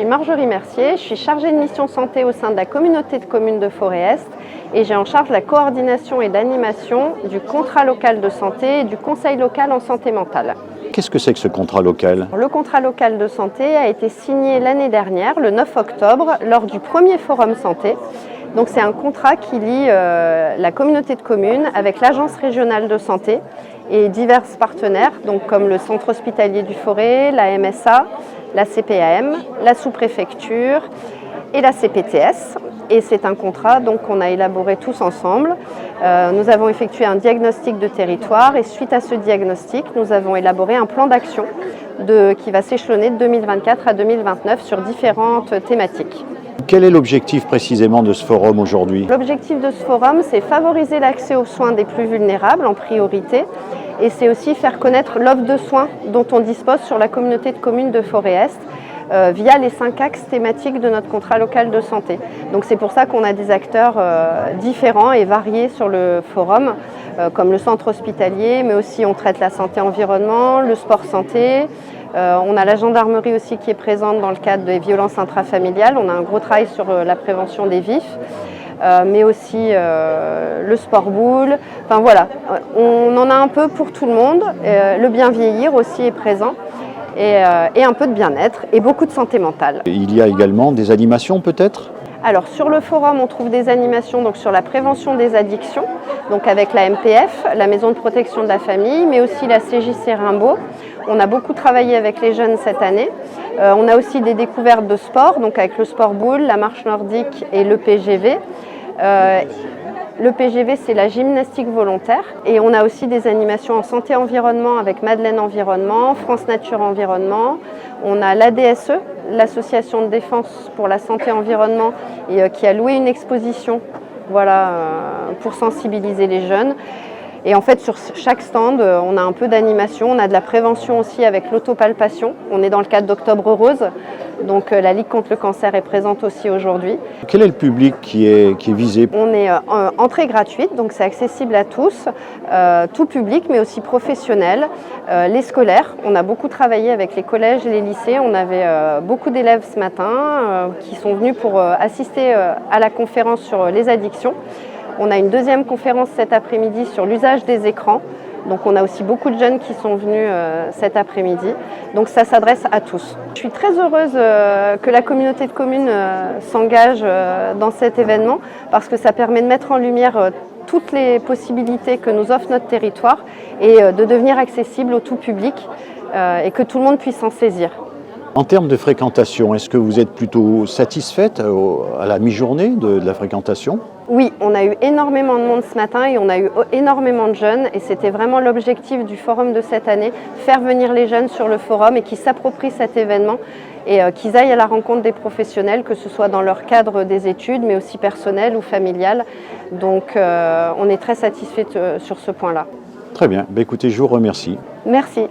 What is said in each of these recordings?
Marjorie Mercier, je suis chargée de mission santé au sein de la communauté de communes de Forêt-Est et j'ai en charge la coordination et l'animation du contrat local de santé et du conseil local en santé mentale. Qu'est-ce que c'est que ce contrat local ? Le contrat local de santé a été signé l'année dernière, le 9 octobre, lors du premier forum santé. Donc c'est un contrat qui lie la communauté de communes avec l'agence régionale de santé et divers partenaires, donc comme le centre hospitalier du Forêt, la MSA, la CPAM, la sous-préfecture et la CPTS. Et c'est un contrat qu'on a élaboré tous ensemble. Nous avons effectué un diagnostic de territoire et suite à ce diagnostic, nous avons élaboré un plan d'action qui va s'échelonner de 2024 à 2029 sur différentes thématiques. Quel est l'objectif précisément de ce forum aujourd'hui ? L'objectif de ce forum, c'est favoriser l'accès aux soins des plus vulnérables en priorité et c'est aussi faire connaître l'offre de soins dont on dispose sur la communauté de communes de Forêt-Est via les 5 axes thématiques de notre contrat local de santé. Donc c'est pour ça qu'on a des acteurs différents et variés sur le forum, comme le centre hospitalier, mais aussi on traite la santé-environnement, le sport-santé. On a la gendarmerie aussi qui est présente dans le cadre des violences intrafamiliales. On a un gros travail sur la prévention des vifs, mais aussi le sport-boule. Enfin voilà, on en a un peu pour tout le monde. Le bien vieillir aussi est présent. Et un peu de bien-être et beaucoup de santé mentale. Il y a également des animations peut-être ? Alors sur le forum, on trouve des animations sur la prévention des addictions, donc avec la MPF, la Maison de protection de la famille, mais aussi la CJC Rimbaud. On a beaucoup travaillé avec les jeunes cette année. On a aussi des découvertes de sport, donc avec le sport boule, la marche nordique et le PGV. Le PGV, c'est la gymnastique volontaire. Et on a aussi des animations en santé-environnement avec Madeleine Environnement, France Nature Environnement. On a l'ADSE, l'Association de défense pour la santé-environnement, qui a loué une exposition pour sensibiliser les jeunes. Et en fait, sur chaque stand, on a un peu d'animation. On a de la prévention aussi avec l'autopalpation. On est dans le cadre d'Octobre Rose. Donc la Ligue contre le cancer est présente aussi aujourd'hui. Quel est le public qui est visé ? On est entrée gratuite, donc c'est accessible à tous, tout public, mais aussi professionnel. Les scolaires, on a beaucoup travaillé avec les collèges et les lycées. On avait beaucoup d'élèves ce matin qui sont venus pour assister à la conférence sur les addictions. On a une deuxième conférence cet après-midi sur l'usage des écrans. Donc on a aussi beaucoup de jeunes qui sont venus cet après-midi. Donc ça s'adresse à tous. Je suis très heureuse que la communauté de communes s'engage dans cet événement parce que ça permet de mettre en lumière toutes les possibilités que nous offre notre territoire et de devenir accessible au tout public et que tout le monde puisse s'en saisir. En termes de fréquentation, est-ce que vous êtes plutôt satisfaite à la mi-journée de la fréquentation ? Oui, on a eu énormément de monde ce matin et on a eu énormément de jeunes et c'était vraiment l'objectif du forum de cette année, faire venir les jeunes sur le forum et qu'ils s'approprient cet événement et qu'ils aillent à la rencontre des professionnels, que ce soit dans leur cadre des études mais aussi personnel ou familial. Donc on est très satisfait sur ce point-là. Très bien, écoutez, je vous remercie. Merci.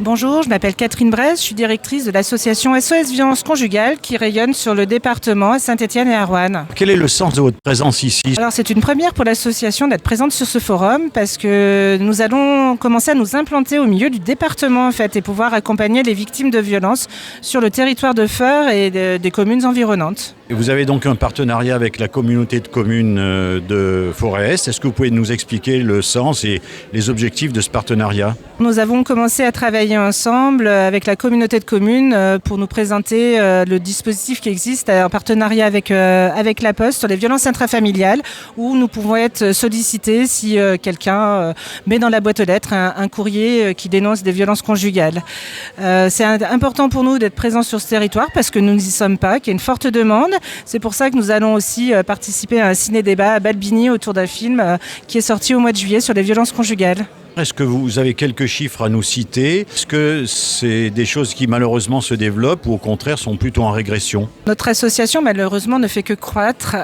Bonjour, je m'appelle Catherine Braise, je suis directrice de l'association SOS Violence Conjugale qui rayonne sur le département à Saint-Étienne et à Roanne. Quel est le sens de votre présence ici ? Alors c'est une première pour l'association d'être présente sur ce forum parce que nous allons commencer à nous implanter au milieu du département en fait et pouvoir accompagner les victimes de violences sur le territoire de Feurs et des communes environnantes. Et vous avez donc un partenariat avec la communauté de communes de Forêt-Est. Est-ce que vous pouvez nous expliquer le sens et les objectifs de ce partenariat ? Nous avons commencé à travailler ensemble avec la communauté de communes pour nous présenter le dispositif qui existe en partenariat avec la Poste sur les violences intrafamiliales où nous pouvons être sollicités si quelqu'un met dans la boîte aux lettres un courrier qui dénonce des violences conjugales. C'est important pour nous d'être présents sur ce territoire parce que nous n'y sommes pas, qu'il y a une forte demande. C'est pour ça que nous allons aussi participer à un ciné-débat à Balbigny autour d'un film qui est sorti au mois de juillet sur les violences conjugales. Est-ce que vous avez quelques chiffres à nous citer ? Est-ce que c'est des choses qui malheureusement se développent ou au contraire sont plutôt en régression ? Notre association malheureusement ne fait que croître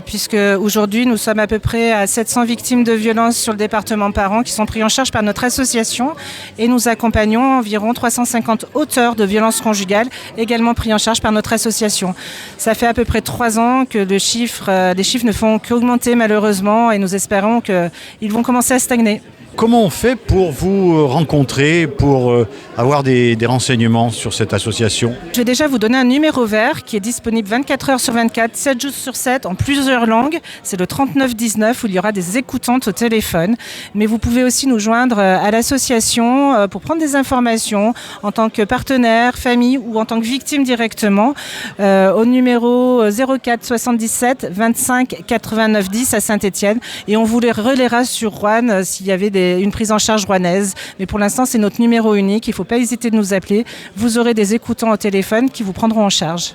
puisque aujourd'hui nous sommes à peu près à 700 victimes de violences sur le département par an qui sont pris en charge par notre association et nous accompagnons environ 350 auteurs de violences conjugales également pris en charge par notre association. Ça fait à peu près 3 ans que les chiffres ne font qu'augmenter malheureusement et nous espérons qu'ils vont commencer à stagner. Comment on fait pour vous rencontrer, pour avoir des renseignements sur cette association? Je vais déjà vous donner un numéro vert qui est disponible 24 heures sur 24, 7 jours sur 7, en plusieurs langues. C'est le 3919 où il y aura des écoutantes au téléphone. Mais vous pouvez aussi nous joindre à l'association pour prendre des informations en tant que partenaire, famille ou en tant que victime directement au numéro 04 77 25 89 10 à Saint-Étienne. Et on vous les relaiera sur Roanne s'il y avait une prise en charge rouennaise. Mais pour l'instant, c'est notre numéro unique. Il ne faut pas hésiter de nous appeler. Vous aurez des écoutants au téléphone qui vous prendront en charge.